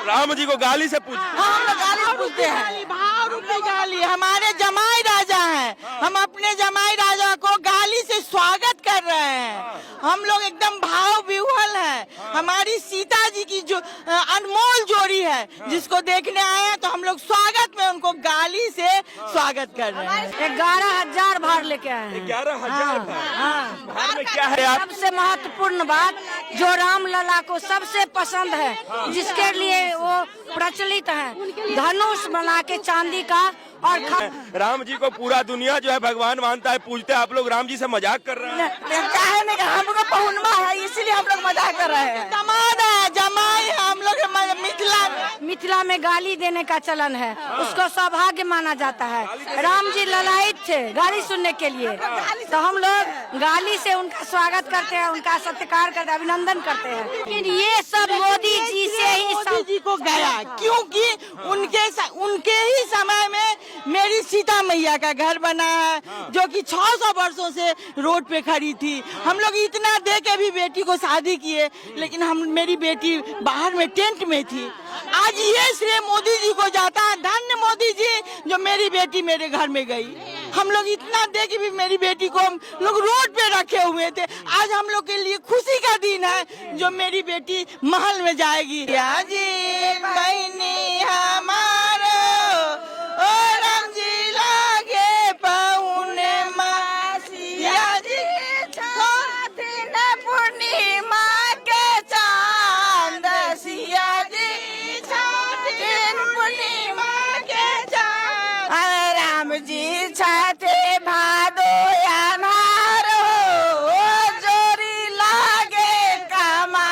राम जी को गाली से पूछ, हम लोग गाली पूछते हैं, भाव रूपी गाली। हमारे जमाई राजा हैं, हम अपने जमाई राजा को गाली से स्वागत कर रहे हैं। हम लोग एकदम भाव विह्वल है। हमारी सीता जी की जो अनमोल जोड़ी है, जिसको देखने आए हैं, तो हम लोग स्वागत में उनको गाली से स्वागत कर रहे हैं। 11,000 भार लेके आए हैं। 11,000 भार में क्या है आप? सबसे महत्वपूर्ण बात जो राम लला को सबसे पसंद है, जिसके लिए वो प्रचलित है, धनुष बना के चांदी का। और राम जी को पूरा दुनिया जो है भगवान मानता है, पूजते हैं। आप लोग राम जी से मजाक कर रहे हैं? क्या है हम लोग पहुनमा है, इसलिए हम लोग मजाक कर रहे हैं। दामाद है, जमाई है, हम लोग मिथिला में गाली देने का चलन है, उसको सौभाग्य माना जाता है। राम जी ललायित थे गाली सुनने के लिए, तो हम लोग गाली से उनका स्वागत करते हैं, उनका सत्कार करते हैं, अभिनंदन करते हैं। लेकिन ये सब मोदी जी से ही मोदी जी को गया, क्योंकि उनके ही समय में मेरी सीता मैया का घर बना है, जो कि 600 वर्षों से रोड पे खड़ी थी। हम लोग इतना दे के भी बेटी को शादी किए, लेकिन मेरी बेटी बाहर में टेंट में थी। आज ये श्रेय मोदी जी को जाता है। धन्य मोदी जी, जो मेरी बेटी मेरे घर में गई। हम लोग इतना दे के भी मेरी बेटी को हम लोग रोड पे रखे हुए थे। आज हम लोग के लिए खुशी का दिन है, जो मेरी बेटी महल में जाएगी। जी बहनी हमारो ओ राम जी लागे पहुने मासिया जी दिन पूर्णिमा के चांद, सिया जी दिन पूर्णिमा के चांद। राम जी छठे भादो अनारो जोरी लागे कमा।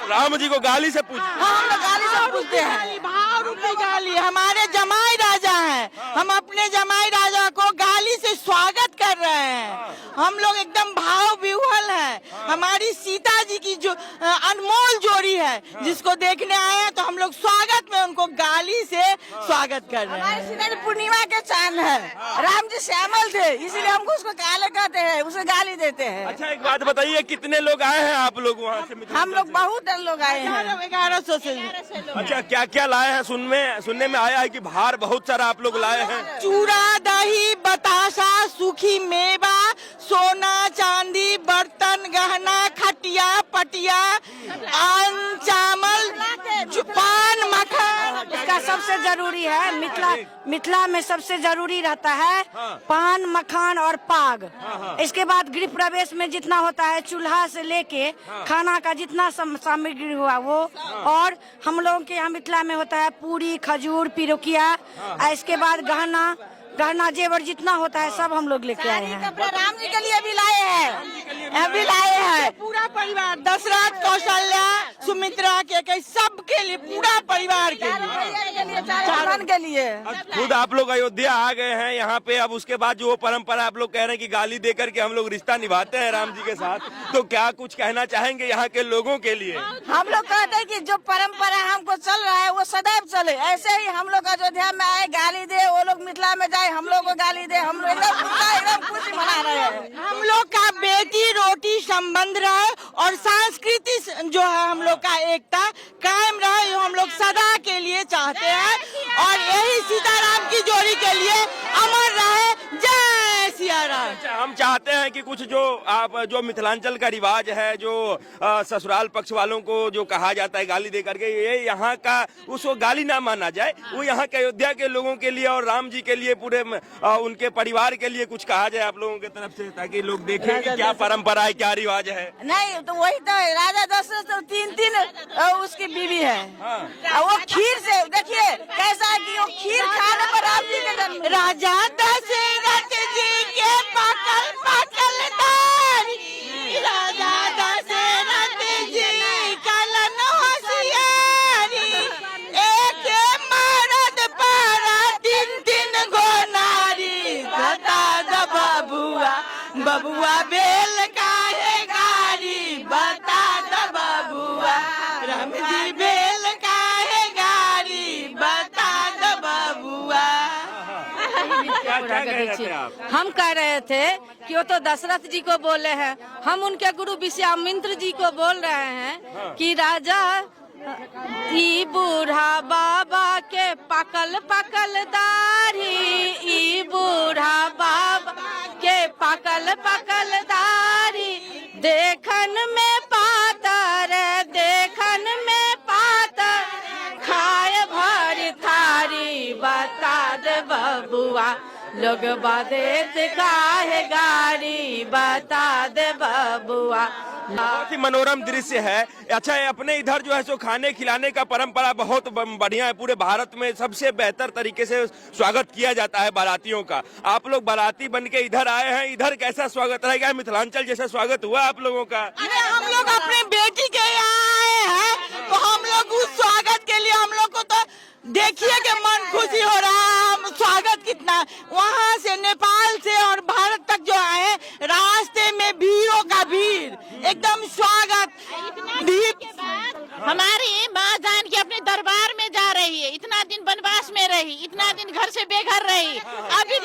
राम जी को गाली से पूछ, हम लोग गाली से पूछते हैं, भाव रूपी गाली। हमारे जमाई राजा हैं, हम अपने जमाई राजा को गाली से स्वागत कर रहे हैं। हम लोग एकदम भाव विह्वल है। हमारी सीता जी की जो अनमोल जोड़ी है, जिसको देखने आए हैं, तो हम लोग स्वागत में उनको गाली से स्वागत कर रहे हैं। हमारी पूर्णिमा के चांद है, राम जी श्यामल थे, इसलिए हमको उसको काले कहते हैं, उसे गाली देते हैं। अच्छा एक बात बताइए, कितने लोग आए हैं आप लोग वहाँ से? हम लोग बहुत लोग आए हैं, 1100 से। अच्छा क्या क्या लाए हैं? सुनने में आया है कि भार बहुत सारा आप लोग लाए हैं। चूड़ा, दही, बताशा, सूखी मेवा, सोना चांदी, बर्तन, गहना, खटिया पटिया, अन्न, चावल, पान, मक्खन। इसका सबसे जरूरी है, मिथिला में सबसे जरूरी रहता है पान, मखान और पाग। इसके बाद गृह प्रवेश में जितना होता है, चूल्हा से लेके खाना का जितना सामग्री हुआ वो, और हम लोगों के यहाँ मिथिला में होता है पूरी, खजूर, पिरुकिया। इसके बाद गहना जेवर जितना होता है सब हम लोग लेके आए हैं। राम जी के लिए भी लाए हैं, अभी लाए हैं। पूरा परिवार, दशरथ, कौशल्या, सुमित्रा के सबके लिए, पूरा परिवार के लिए, चारण के लिए। खुद आप लोग अयोध्या आ गए हैं यहाँ पे, अब उसके बाद जो वो परंपरा आप लोग कह रहे हैं कि गाली देकर के हम लोग रिश्ता निभाते हैं राम जी के साथ, तो क्या कुछ कहना चाहेंगे यहाँ के लोगों के लिए? हम लोग कहते हैं कि जो परंपरा हमको चल रहा है वो सदैव चले। ऐसे ही हम लोग अयोध्या में आए, गाली दे, वो लोग मिथिला में जाए, हम लोग को गाली दे, हम लोग एकदम खुशी मना रहे हैं। हम लोग का बेटी रोटी संबंध रहे और संस्कृति जो है हम लोग का एकता कायम रहे, हम लोग सदा के लिए चाहते हैं। और यही सीताराम की जोड़ी के लिए अमर रहे। जय सिया राम। हम चाहते हैं कि कुछ जो मिथिलांचल का रिवाज है, जो ससुराल पक्ष वालों को जो कहा जाता है गाली दे करके, ये यहाँ का उसको गाली ना माना जाए। वो यहाँ के अयोध्या के लोगों के लिए और राम जी के लिए, पूरे उनके परिवार के लिए कुछ कहा जाए आप लोगों की तरफ से, ताकि लोग देखें कि क्या परंपरा है, क्या रिवाज है। नहीं तो वही तो है, राजा दशरथ तो 3 उसकी बीवी है। वो खीर से देखिए कैसा है कि वो खीर खाने पर राम जी के जन्म। राजा दशरथ जी के पकल पकल दारी, राजा दशरथ जी कलन होशियारी, एक मर्द पर 3 गो नारी। बता द बबुआ बेल काहे गारी, बता द बबुआ राम जी बेल काहे गारी, बता द बबुआ। क्या कह रहे थे आप? हम कह रहे थे कि वो तो दशरथ जी को बोले हैं, हम उनके गुरु विश्वामित्र जी को बोल रहे हैं कि राजा ई बूढ़ा बाबा के पकल पकल दाढ़ी, ई बूढ़ा बाबा के पकल पकल दाढ़ी, देखन में पातर, देखन में पातर, खाए भर थारी, बता दे बबुआ लोग बादेत काहे गाड़ी, बता दे बबुआ। बहुत ही मनोरम दृश्य है। अच्छा है, अपने इधर जो है सो खाने खिलाने का परंपरा बहुत बढ़िया है। पूरे भारत में सबसे बेहतर तरीके से स्वागत किया जाता है बारातियों का। आप लोग बाराती बन के इधर आए हैं, इधर कैसा स्वागत रहेगा? मिथिलांचल जैसा स्वागत हुआ आप लोगों का? अरे हम लोग अपने बेटी के यहाँ आए हैं, तो हम लोग उस स्वागत के लिए हम लोग को तो देखिए कि मन खुशी हो रहा है। हम स्वागत कितना वहाँ से नेपाल से और भारत तक जो आए, रास्ते में भीड़ों का भीड़, एकदम स्वागत। हमारी माँ जान के अपने दरबार में जा रही है, इतना दिन वनवास में रही, इतना दिन घर से बेघर रही, अभी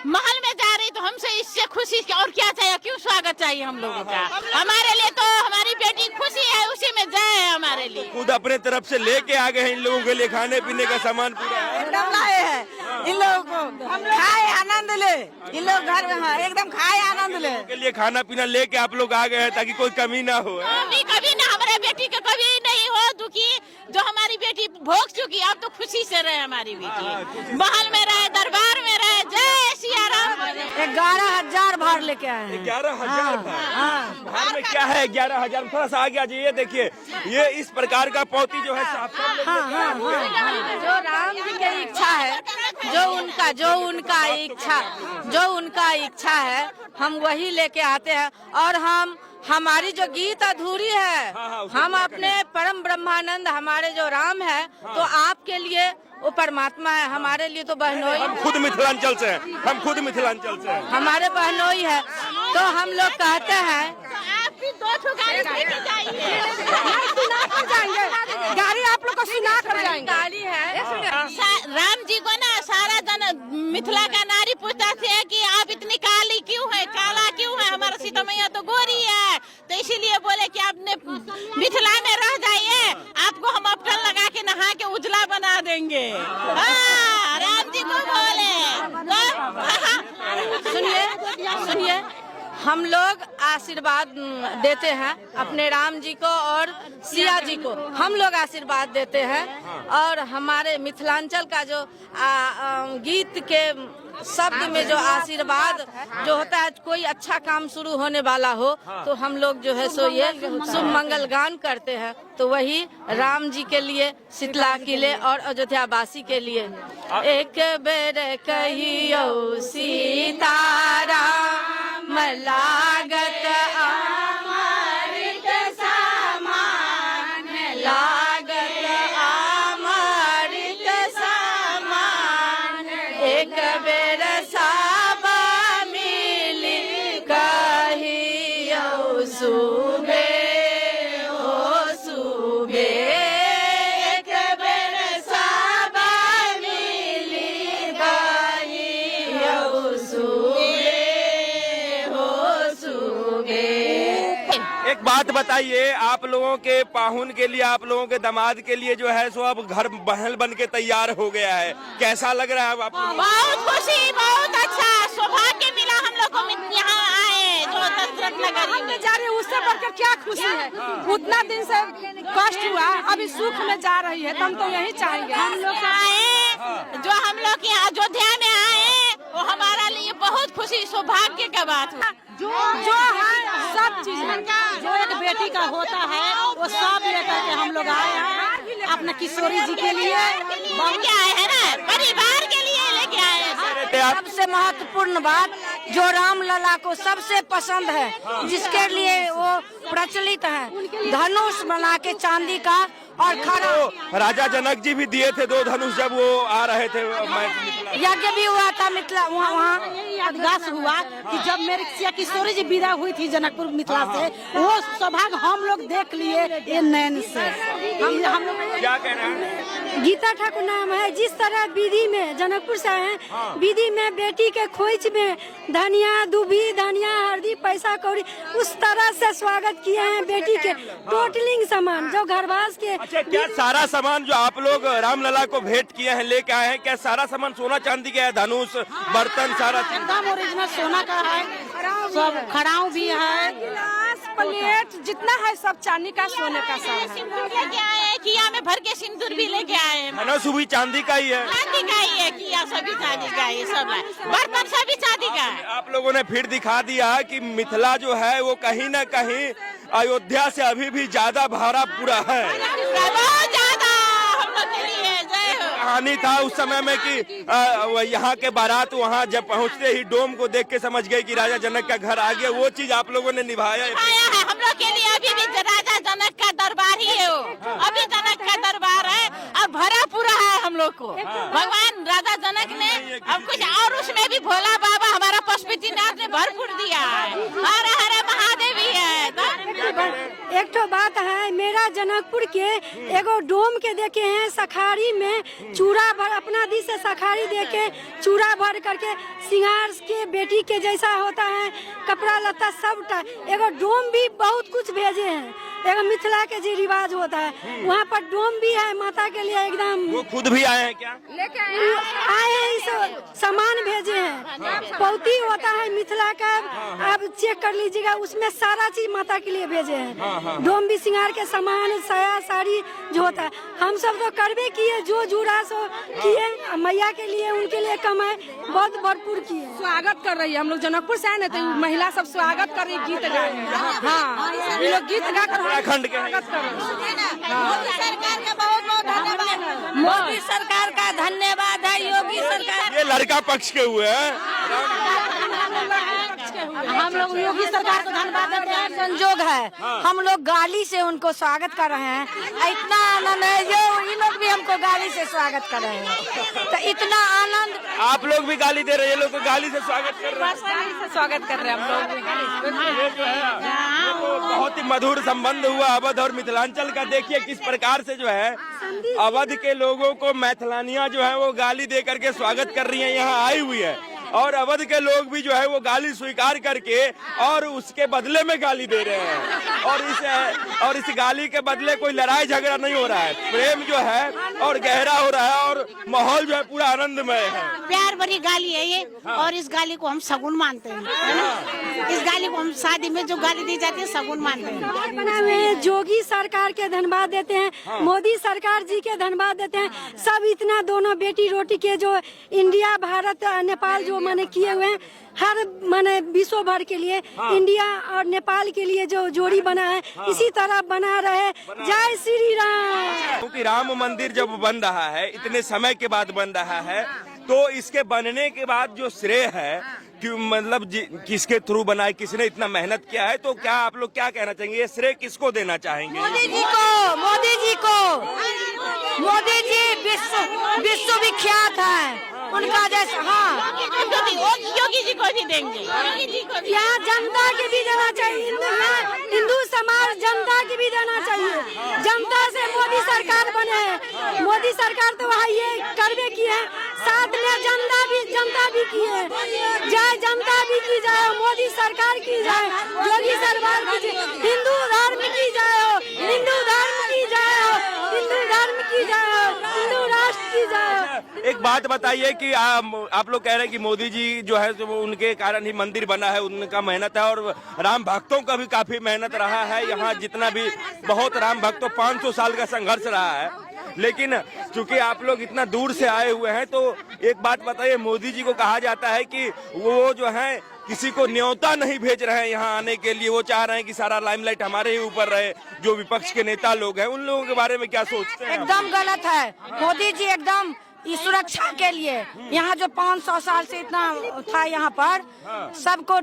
महल में जा रही, तो हमसे इससे खुशी और क्या चाहिए? क्यों स्वागत चाहिए हम लोगों का? हमारे लिए तो हमारी बेटी खुशी है, उसी में जय है हमारे लिए। खुद अपने तरफ से लेके आ गए हैं इन लोगों के लिए खाने पीने का सामान पूरा एकदम लाए हैं इन लोगों को, खाए आनंद ले, इन लोग घर में एकदम खाए आनंद ले के लिए खाना पीना लेके आप लोग आ गए हैं ताकि कोई कमी ना हो। कभी ना हमारे बेटी का कभी नहीं हो दुखी, जो हमारी बेटी भोग चुकी, अब तो खुशी से रहे हमारी बेटी, महल में रहे, दरबार में रहे। जय सिया राम। 11,000 भार लेके आए हैं। 11,000 भार में क्या है? 11,000 थोड़ा सा आगे आ जाइए। देखिए ये इस प्रकार का पौती जो है जो राम जी की इच्छा है, जो उनका इच्छा है, हम वही लेके आते हैं। और हमारी जो गीत अधूरी है, हम अपने परम ब्रह्मानंद हमारे जो राम है, तो आपके लिए वो परमात्मा है, हमारे लिए तो बहनोई। हम खुद मिथिलांचल से हैं, हम खुद मिथिलांचल से हैं, हमारे बहनोई है। तो हम लोग कहते हैं आप भी 2 गाड़ी लेके जाइए, गाड़ी आप लोग को सुना कर जाएंगे। गाड़ी है राम जी को ना सारा जन मिथिला का नारी पूछता थे कि आप इतनी काली क्यों है, काला क्यों है? हमारा सीता मैया तो गोरी है, तो इसीलिए बोले कि आपने मिथिला में रह जाइए, आपको हम अबटन लगा के नहा के उजला बना देंगे। राम जी को बोले। सुनिए, हम लोग आशीर्वाद देते हैं अपने राम जी को और सिया जी को, हम लोग आशीर्वाद देते हैं। और हमारे मिथिलांचल का जो गीत के शब्द में जो आशीर्वाद जो होता है, कोई अच्छा काम शुरू होने वाला हो तो हम लोग जो है सो ये शुभ मंगल गान करते हैं। तो वही राम जी के लिए, शीतला किले और अयोध्या वासी के लिए एक बेर कहियो सीताराम लागत अमृत समान, लागत अमृत समान, एक बेर सब मिली कहियो सुबे हो सुबे, एक बेर सब मिली कहियो सुबे हो सुबे। एक बात बताइए, आप लोगों के पाहुन के लिए, आप लोगों के दामाद के लिए जो है सो अब घर महल बन के तैयार हो गया है, कैसा लग रहा है आपको? बहुत खुशी, बहुत अच्छा सौभाग्य मिला हम लोग को, यहाँ आए जो दशरथ नगरी में जा रही है, उससे बढ़कर क्या खुशी है? उतना दिन से कष्ट हुआ, अभी सुख में जा रही है, हम तो यही चाहेंगे। हम लोग आए, जो हम लोग यहाँ अयोध्या में आए, वो हमारा लिए बहुत खुशी सौभाग्य का बात हुआ। जो है सब चीज जो एक बेटी का होता है, वो सब लेकर के हम लोग आए हैं अपने किशोरी जी के लिए, लेके आए हैं ना, परिवार के लिए लेके आए हैं। सबसे महत्वपूर्ण बात जो राम लला को सबसे पसंद है, जिसके लिए वो प्रचलित है, धनुष बना के चांदी का और खड़ा। तो राजा जनक जी भी दिए थे 2 धनुष जब वो आ रहे थे। यज्ञ भी हुआ था। का मिथिला वहाँ यादगार हुआ कि जब मेरी सिया किशोरी जी विदा हुई थी जनकपुर मिथिला से, वो सौभाग्य हम लोग देख लिए ये नैन से। हम लोग क्या कह रहे हैं? गीता ठाकुर नाम है। जिस तरह विधि में जनकपुर से आए हैं, विधि में बेटी के खोइच में धनिया दूबी, धनिया हल्दी, पैसा कौड़ी, उस तरह से स्वागत किए हैं बेटी के। टोटलिंग सामान जो घरवास के। अच्छा, क्या सारा सामान जो आप लोग रामलला को भेंट किए हैं, लेके आए हैं, क्या सारा सामान सोना चांदी का है? धनुष, बर्तन, सारा चीज एकदम ओरिजिनल सोना का है, सब खड़ाऊ भी है, गिलास प्लेट जितना है सब चांदी का, सोने का सब सिंदूर लेके आए हैं, किया में भर के सिंदूर भी लेके आए हैं। धनुष भी चांदी का ही है, चांदी का ही है, किया सभी चांदी का है, सब है, बर्तन सभी चांदी का है। आप लोगों ने फिर दिखा दिया कि मिथिला जो है वो कहीं न कहीं अयोध्या से अभी भी ज्यादा भाड़ा पूरा है। बहुत ज्यादा हम लोग के लिए जय हो। कहानी था उस समय में कि यहाँ के बारात वहाँ जब पहुँचते ही डोम को देख के समझ गए कि राजा जनक का घर आ गया। वो चीज आप लोगों ने निभाया है। आया है हम लोग के लिए, अभी भी राजा जनक का दरबार ही है वो, अभी जनक का दरबार है, अब भरा पूरा है हम लोग को। भगवान राजा जनक ने अब कुछ और उसमें भी भोला बाबा हमारा पशुपतिनाथ ने भरपूर दिया है, हर हर महादेव ही है। एक तो बात है, मेरा जनकपुर के एगो डोम के देखे हैं, सखारी में चूड़ा भर अपना दी से सखारी देके चूड़ा भर करके सिंगार के बेटी के जैसा होता है, कपड़ा लत्ता सबटा। एगो डोम भी बहुत कुछ भेजे हैं, एगो मिथिला के जो रिवाज होता है वहाँ पर डोम भी है माता के लिए एकदम। वो खुद भी आए हैं क्या? आए हैं, इस सामान भेजे हैं। पौती होता है मिथिला का, आप चेक कर लीजिएगा, उसमें सारा चीज माता के लिए भेजे हैं। डोम भी सिंगार के सामान, साया साड़ी जो होता है, हम सब तो करबे किए, जो जुड़ा सो किए, मैया के लिए उनके लिए कमाए, बहुत भरपूर किए। स्वागत कर रही है। हम लोग जनकपुर से आए ना, तो महिला सब स्वागत कर रही, गीत गा रही है। हाँ, ये लोग गीत गा कर उत्तराखंड के स्वागत कर रही है। मोदी सरकार का बहुत बहुत धन्यवाद। मोदी सरकार का धन्यवाद है, योगी सरकार। ये लड़का पक्ष के हुए हैं। हम लोग योगी सरकार को धन्यवाद देते हैं। संजोग है, हम लोग गाली से उनको स्वागत कर रहे हैं। इतना आनंद है, ये लोग भी हमको गाली से स्वागत कर रहे हैं, तो इतना आनंद। आप लोग भी गाली दे रहे हैं, ये लोग तो गाली से स्वागत कर रहे हैं। स्वागत कर रहे हैं हम लोग। ये जो है ये तो बहुत ही मधुर संबंध हुआ अवध और मिथिलांचल का। देखिए किस प्रकार से जो है अवध के लोगों को मैथिलानियां जो है वो गाली दे करके स्वागत कर रही हैं, यहाँ आई हुई है। और अवध के लोग भी जो है वो गाली स्वीकार करके और उसके बदले में गाली दे रहे हैं। और इस गाली के बदले कोई लड़ाई झगड़ा नहीं हो रहा है, प्रेम जो है और गहरा हो रहा है और माहौल जो है पूरा आनंदमय है। प्यार भरी गाली है ये, और इस गाली को हम सगुन मानते हैं, है ना? इस गाली को हम शादी में जो गाली दी जाती है सगुन मानते हैं। बना हुए हैं, जोगी सरकार के धन्यवाद देते हैं, मोदी सरकार जी के धन्यवाद देते हैं। सब इतना दोनों बेटी रोटी के जो इंडिया भारत नेपाल जो माने किए हुए हैं, हर माने विश्व भर के लिए इंडिया और नेपाल के लिए जो जोड़ी बना है, इसी तरह बना रहे। जय श्री राम। क्योंकि राम मंदिर जब बन रहा है, इतने समय के बाद बन रहा है, तो इसके बनने के बाद जो श्रेय है कि मतलब किसके थ्रू बना है, किसने इतना मेहनत किया है, तो क्या आप लोग क्या कहना चाहेंगे, ये श्रेय किसको देना चाहेंगे? मोदी जी को, मोदी जी को। मोदी जी विश्व विख्यात है, उनका जैसा। हाँ, योगी जी को भी देंगे, योगी जी को भी। यहाँ जनता के भी देना चाहिए, हिंदू समाज जनता की भी देना चाहिए। जनता से मोदी सरकार बने, मोदी सरकार तो वहाँ ये करवे की है, साथ में जनता भी की है। जय जनता भी की जाए, मोदी सरकार की जाए, योगी सरकार की जाए, हिंदू धर्म की जाए, हिंदू धर्म की जाए, हिंदू धर्म की जाए, हिंदू राष्ट्र की जाए। एक बात बताइए कि आप लोग कह रहे हैं कि मोदी जी जो है वो उनके कारण ही मंदिर बना है, उनका मेहनत है, और राम भक्तों का भी काफी मेहनत रहा है। यहाँ जितना भी बहुत राम भक्तों 500 साल का संघर्ष रहा है। लेकिन चूंकि आप लोग इतना दूर से आए हुए हैं, तो एक बात बताइए, मोदी जी को कहा जाता है कि वो जो है किसी को न्योता नहीं भेज रहे हैं यहाँ आने के लिए, वो चाह रहे हैं कि सारा लाइमलाइट हमारे ही ऊपर रहे। जो विपक्ष के नेता लोग हैं, उन लोगों के बारे में क्या सोचते हैं? एकदम गलत है। मोदी जी एकदम इस सुरक्षा के लिए यहाँ जो 500 साल से इतना था यहाँ पर सबको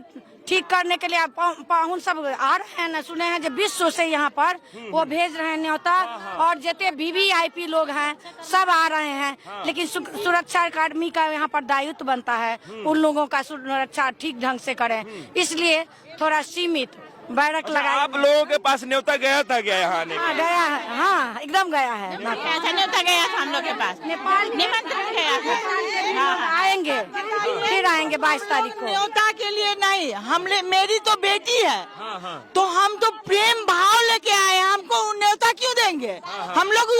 ठीक करने के लिए पाहुन सब आ रहे हैं ना, सुने हैं जो विश्व से यहाँ पर वो भेज रहे हैं न्योता, और जितने VVIP लोग हैं सब आ रहे हैं। लेकिन सुरक्षा कर्मी का यहाँ पर दायित्व बनता है उन लोगों का सुरक्षा ठीक ढंग से करें, इसलिए थोड़ा सीमित बैरक लगाया। आप लोगों के पास न्योता गया था क्या यहाँ आने? हाँ गया है, हाँ एकदम गया है। न्योता गया था हम लोग के पास, नेपाल निमंत्रण गया था। आएंगे, फिर आएंगे 22 तारीख को। न्योता के लिए नहीं, मेरी तो बेटी है, तो हम तो प्रेम भाव लेके आए, हमको न्योता क्यों देंगे? हम लोग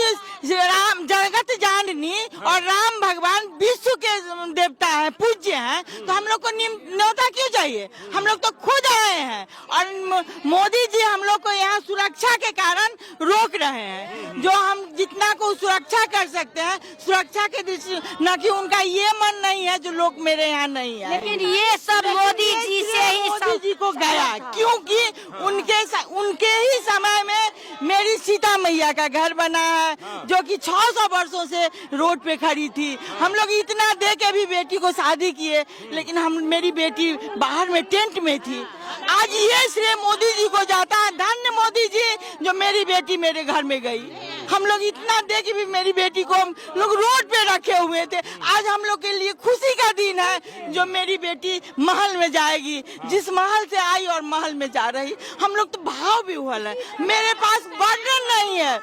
राम जगत जाननी और राम भगवान विश्व के देवता है, पूज्य हैं, तो हम लोग को न्योता क्यों चाहिए? हम लोग तो खुद आए हैं, और मोदी जी हम लोग को यहाँ सुरक्षा के कारण रोक रहे हैं। जो हम जितना को सुरक्षा कर सकते हैं सुरक्षा के दृष्टि, न कि उनका ये मन नहीं है जो लोग मेरे यहाँ नहीं है। लेकिन ये सब मोदी जी से ही मोदी जी को गया, क्योंकि उनके ही समय में मेरी सीता मैया का घर बना है, जो कि 600 वर्षों से रोड पे खड़ी थी। हम लोग इतना दे के भी बेटी को शादी किए, लेकिन मेरी बेटी बाहर में टेंट में थी। आज ये श्रेय मोदी जी को जाता है, धन्य मोदी जी जो मेरी बेटी मेरे घर में गई। हम लोग इतना दे के भी मेरी बेटी को हम लोग रोड पे रखे हुए थे। आज हम लोग के लिए खुशी का दिन है जो मेरी बेटी महल में जाएगी, जिस महल से आई और महल में जा रही। हम लोग तो भाव भी हुआ है, मेरे पास वर्णन नहीं है,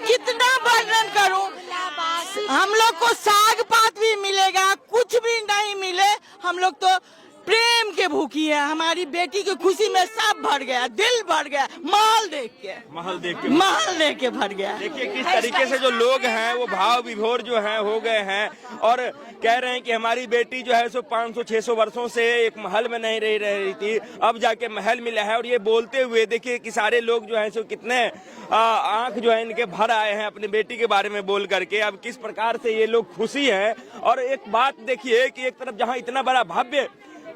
कितना वर्णन करूं। हम लोग को साग पात भी मिलेगा, कुछ भी नहीं मिले, हम लोग तो प्रेम के भूखी है। हमारी बेटी की खुशी में सब भर गया, दिल भर गया, महल देख के भर गया। देखिए किस तरीके से जो लोग हैं वो भाव विभोर जो हैं हो गए हैं, और कह रहे हैं कि हमारी बेटी जो है सो 500-600 वर्षों से एक महल में नहीं रह रही थी, अब जाके महल मिला है। और ये बोलते हुए देखिए कि सारे लोग जो हैं सो कितने आंख जो है इनके भर आए हैं अपनी बेटी के बारे में बोल करके। अब किस प्रकार से ये लोग खुशी है। और एक बात देखिए कि एक तरफ जहाँ इतना बड़ा भव्य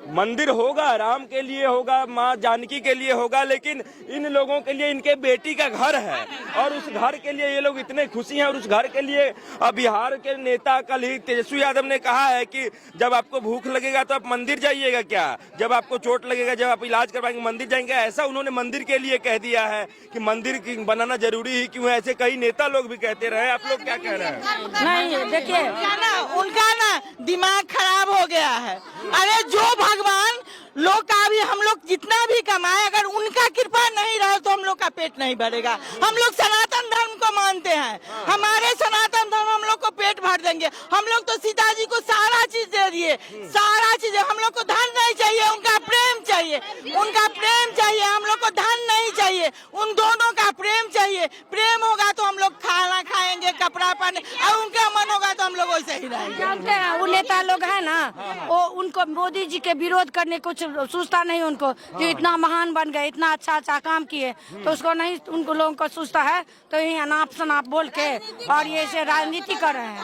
मंदिर होगा, राम के लिए होगा, माँ जानकी के लिए होगा, लेकिन इन लोगों के लिए इनके बेटी का घर है, और उस घर के लिए ये लोग इतने खुशी हैं। और उस घर के लिए बिहार के नेता कल ही तेजस्वी यादव ने कहा है कि जब आपको भूख लगेगा तो आप मंदिर जाइएगा, क्या जब आपको चोट लगेगा, जब आप इलाज करवाएंगे मंदिर जाएंगे। ऐसा उन्होंने मंदिर के लिए कह दिया है कि मंदिर बनाना जरूरी ही क्यों है। ऐसे कई नेता लोग भी कहते रहे, आप लोग क्या कह रहे हैं? नहीं देखिए, उनका ना दिमाग खराब हो गया है। अरे जो भगवान लोग का भी हम लोग जितना भी कमाए, अगर उनका कृपा नहीं रहे तो हम लोग का पेट नहीं भरेगा। हम लोग सनातन धर्म को मानते हैं, हमारे सनातन धर्म हम लोग को पेट भर देंगे। हम लोग तो सीता जी को सारा चीज दे दिए, सारा चीज। हम लोग को धन नहीं चाहिए, उनका प्रेम चाहिए, उनका प्रेम चाहिए। हम लोग को धन नहीं चाहिए, उन दोनों का प्रेम चाहिए। प्रेम होगा तो हम लोग खाना खाएंगे, कपड़ा पहने, और उनका मन होगा तो हम लोग वैसे ही रहेंगे। जानते हैं वो नेता लोग है ना, वो उनको मोदी जी के विरोध करने कुछ सोचता नहीं। उनको जो इतना महान बन गए, इतना अच्छा काम किए, तो उसको नहीं, उनको लोगों को सोचता है तो यही अनाप शनाप बोल के और ये से राजनीति कर रहे हैं।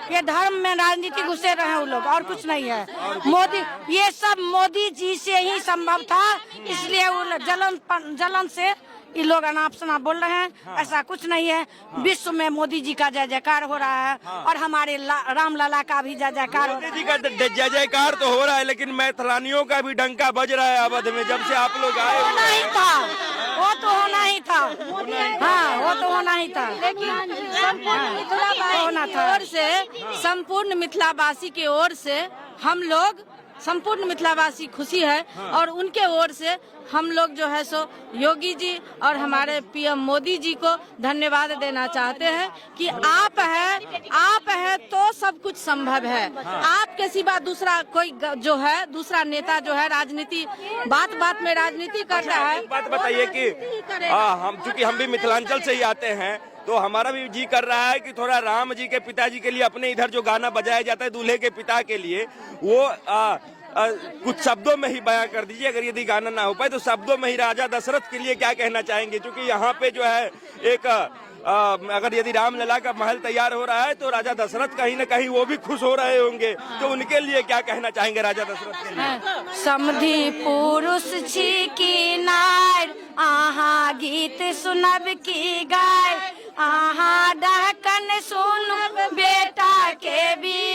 ये धर्म में राजनीति घुसे रहे हैं वो लोग, और कुछ नहीं है। मोदी, ये सब मोदी जी से ही संभव था, इसलिए वो जलन से ये लोग अनाप शनाप बोल रहे हैं। ऐसा कुछ नहीं है। विश्व में मोदी जी का जय जयकार हो रहा है, और हमारे राम लला का भी जय जयकार हो रहा है। मोदी जी का जय जयकार तो हो रहा है, लेकिन मैथिलानियों का भी डंका बज रहा है अवध में, जब से आप लोग आए। होना ही था, वो तो होना ही था। हाँ, वो तो होना ही था। लेकिन संपूर्ण मिथिलावासी की ओर से हम लोग, संपूर्ण मिथिलावासी खुशी है, और उनके ओर से हम लोग जो है सो योगी जी और हमारे PM मोदी जी को धन्यवाद देना चाहते हैं कि आप है तो सब कुछ संभव है। आपके सिवा दूसरा कोई जो है, दूसरा नेता जो है राजनीति बात में राजनीति करता है। एक बात बताइए कि चूंकि हम भी मिथिलांचल से ही आते हैं, तो हमारा भी जी कर रहा है कि थोड़ा राम जी के पिताजी के लिए अपने इधर जो गाना बजाया जाता है दूल्हे के पिता के लिए, वो कुछ शब्दों में ही बयां कर दीजिए। अगर यदि गाना ना हो पाए तो शब्दों में ही राजा दशरथ के लिए क्या कहना चाहेंगे? क्योंकि यहाँ पे जो है एक अगर यदि रामलला का महल तैयार हो रहा है तो राजा दशरथ कहीं न कहीं वो भी खुश हो रहे होंगे, तो उनके लिए क्या कहना चाहेंगे राजा दशरथ के लिए? समधि पुरुष छी की नार, आहा गीत सुनब की गाय, आहा डहकन सुन बेटा के भी